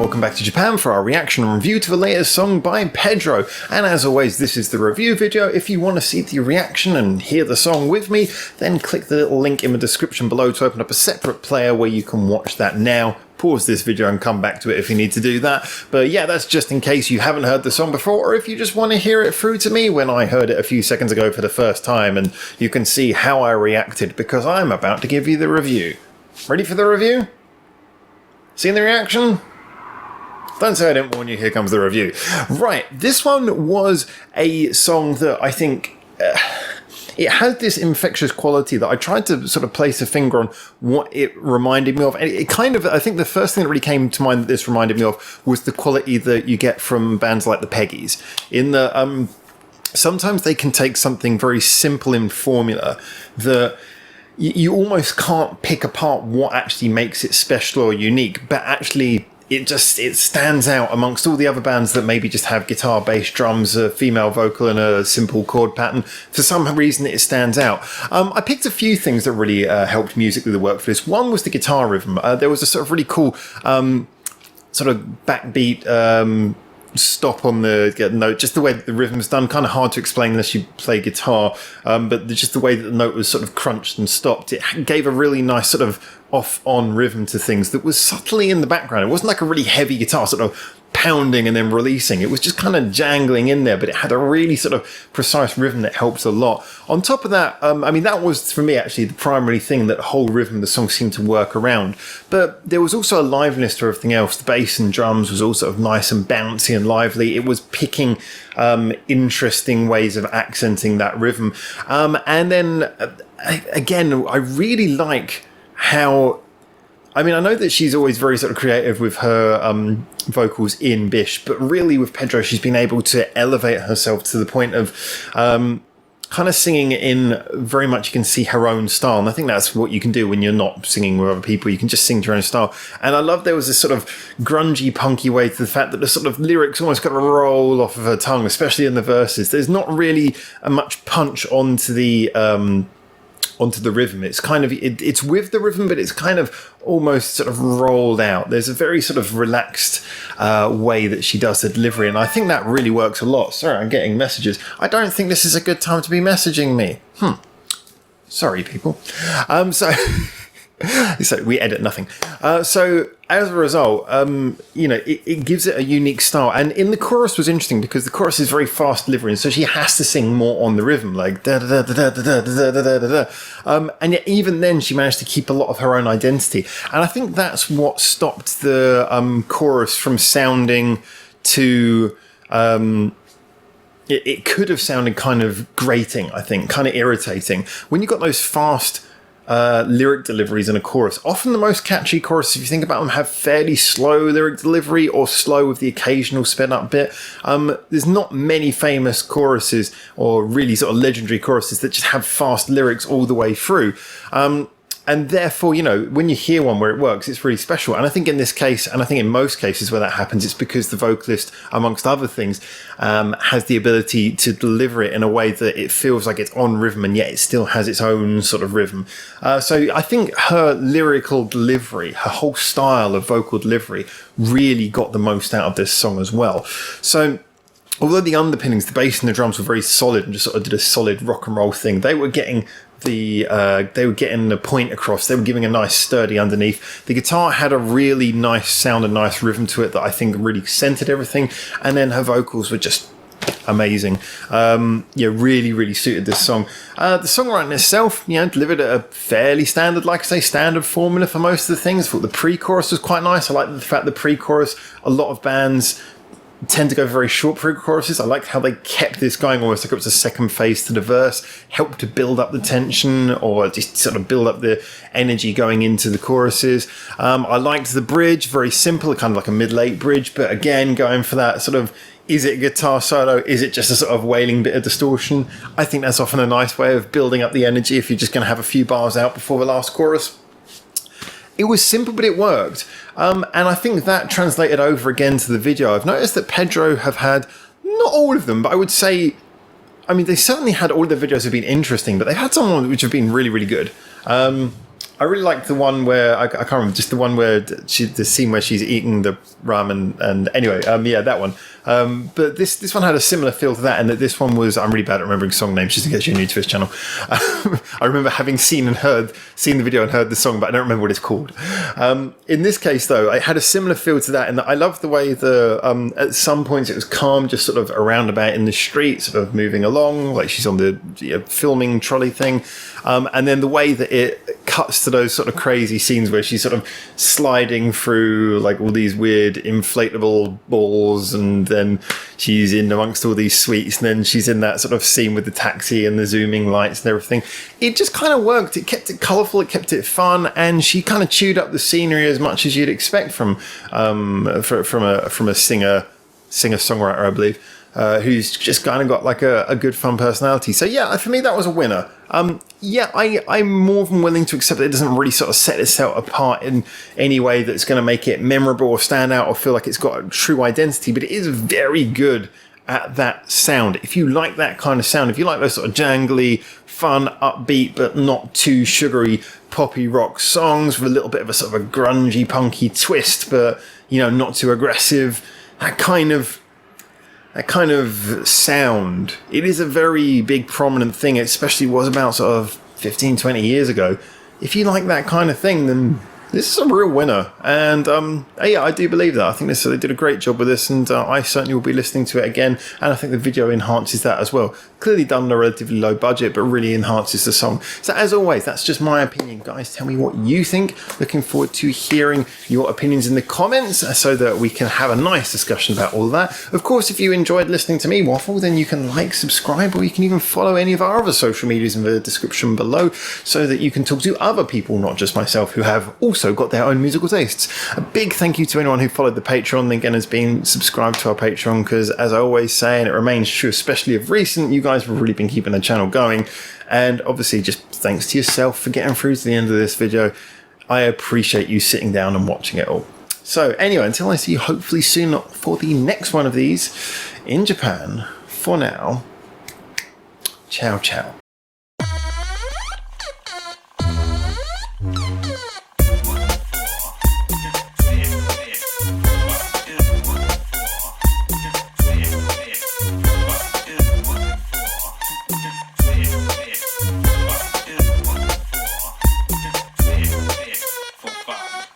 welcome back to Japan for our reaction and review to the latest song by PEDRO. And as always, this is the review video. If you want to see the reaction and hear the song with me, then click the little link in the description below to open up a separate player where you can watch that now. Pause this video and come back to it if you need to do that. But yeah, that's just in case you haven't heard the song before, or if you just want to hear it through to me when I heard it a few seconds ago for the first time, and you can see how I reacted because I'm about to give you the review. Ready for the review? Seen the reaction? Don't say I didn't warn you, here comes the review. Right, this one was a song that I think it had this infectious quality that I tried to sort of place a finger on what it reminded me of. And it kind of, I think the first thing that really came to mind that this reminded me of was the quality that you get from bands like the Peggies. In the, sometimes they can take something very simple in formula that you almost can't pick apart what actually makes it special or unique, but actually it stands out amongst all the other bands that maybe just have guitar, bass, drums, a female vocal and a simple chord pattern. For some reason it stands out. I picked a few things that really helped musically work for this. One was the guitar rhythm. There was a sort of really cool sort of backbeat stop on the note, just the way that the rhythm's done, kind of hard to explain unless you play guitar, but just the way that the note was sort of crunched and stopped, it gave a really nice sort of off-on rhythm to things that was subtly in the background. It wasn't like a really heavy guitar sort of pounding and then releasing. It was just kind of jangling in there, but it had a really sort of precise rhythm that helped a lot. On top of that, I mean, that was for me actually the primary thing that the whole rhythm of the song seemed to work around. But there was also a liveliness to everything else. The bass and drums was all sort of nice and bouncy and lively. It was picking interesting ways of accenting that rhythm. And then again, I really like how, I mean, I know that she's always very sort of creative with her vocals in Bish, but really with PEDRO, she's been able to elevate herself to the point of kind of singing in very much, you can see her own style. And I think that's what you can do when you're not singing with other people. You can just sing to your own style. And I love there was this sort of grungy, punky way to the fact that the sort of lyrics almost got to roll off of her tongue, especially in the verses. There's not really much punch onto the rhythm. It's kind of, it's with the rhythm, but it's kind of almost sort of rolled out. There's a very sort of relaxed way that she does the delivery, and I think that really works a lot. Sorry, I'm getting messages. I don't think this is a good time to be messaging me. Sorry, people. So we edit nothing. So as a result, you know, it gives it a unique style. And in the chorus was interesting because the chorus is very fast delivery, and so she has to sing more on the rhythm, like da da da da da da da da da da. And yet even then she managed to keep a lot of her own identity. And I think that's what stopped the chorus from sounding too it could have sounded kind of grating, I think, kind of irritating. When you got those fast lyric deliveries in a chorus. Often the most catchy choruses, if you think about them, have fairly slow lyric delivery or slow with the occasional sped up bit. There's not many famous choruses or really sort of legendary choruses that just have fast lyrics all the way through. And therefore, you know, when you hear one where it works, it's really special. And I think in this case, and I think in most cases where that happens, it's because the vocalist, amongst other things, has the ability to deliver it in a way that it feels like it's on rhythm and yet it still has its own sort of rhythm. So I think her lyrical delivery, her whole style of vocal delivery really got the most out of this song as well. So although the underpinnings, the bass and the drums were very solid and just sort of did a solid rock and roll thing, they were getting the point across. They were giving a nice sturdy underneath. The guitar had a really nice sound and nice rhythm to it that I think really centered everything. And then her vocals were just amazing. Yeah, really suited this song. The songwriting itself, you know, delivered at a fairly standard, like I say, standard formula for most of the things. I thought the pre-chorus was quite nice. I like the fact the pre-chorus, a lot of bands tend to go very short pre-choruses. I liked how they kept this going almost like it was a second phase to the verse, helped to build up the tension or just sort of build up the energy going into the choruses. I liked the bridge, very simple, kind of like a mid-late bridge, but again, going for that sort of, is it a guitar solo? Is it just a sort of wailing bit of distortion? I think that's often a nice way of building up the energy if you're just going to have a few bars out before the last chorus. It was simple, but it worked. And I think that translated over again to the video. I've noticed that PEDRO have had, not all of them, but I would say, I mean, they certainly had, all of their videos have been interesting, but they've had some which have been really good. I really like the one where I can't remember, just the one where the scene where she's eating the ramen, and anyway, yeah, that one. But this one had a similar feel to that, and that this one was, I'm really bad at remembering song names, just in case you're new to this channel. I remember having seen the video and heard the song, but I don't remember what it's called. In this case, though, it had a similar feel to that, and I loved the way at some points it was calm, just sort of around about in the street, sort of moving along, like she's on the filming trolley thing, and then the way that it cuts to those sort of crazy scenes where she's sort of sliding through like all these weird inflatable balls, and then she's in amongst all these sweets, and then she's in that sort of scene with the taxi and the zooming lights and everything. It just kind of worked. It kept it colourful, it kept it fun, and she kind of chewed up the scenery as much as you'd expect from a singer-songwriter, I believe, who's just kind of got like a good fun personality. So yeah, for me that was a winner. Yeah, I'm more than willing to accept that it doesn't really sort of set itself apart in any way that's going to make it memorable or stand out or feel like it's got a true identity, but it is very good at that sound. If you like that kind of sound, if you like those sort of jangly, fun, upbeat, but not too sugary poppy rock songs with a little bit of a sort of a grungy, punky twist, but, you know, not too aggressive, that kind of sound, it is a very big prominent thing. It especially was about sort of 15, 20 years ago. If you like that kind of thing, then this is a real winner. And yeah, I do believe that. I think they did a great job with this, and I certainly will be listening to it again. And I think the video enhances that as well. Clearly done on a relatively low budget, but really enhances the song. So as always, that's just my opinion. Guys, tell me what you think. Looking forward to hearing your opinions in the comments so that we can have a nice discussion about all of that. Of course, if you enjoyed listening to me waffle, then you can like, subscribe, or you can even follow any of our other social medias in the description below so that you can talk to other people, not just myself, who have also got their own musical tastes. A big thank you to anyone who followed the Patreon link and has been subscribed to our Patreon, because as I always say, and it remains true, especially of recent, you guys have really been keeping the channel going. And obviously just thanks to yourself for getting through to the end of this video. I appreciate you sitting down and watching it all. So anyway, until I see you hopefully soon for the next one of these in Japan, for now, ciao ciao.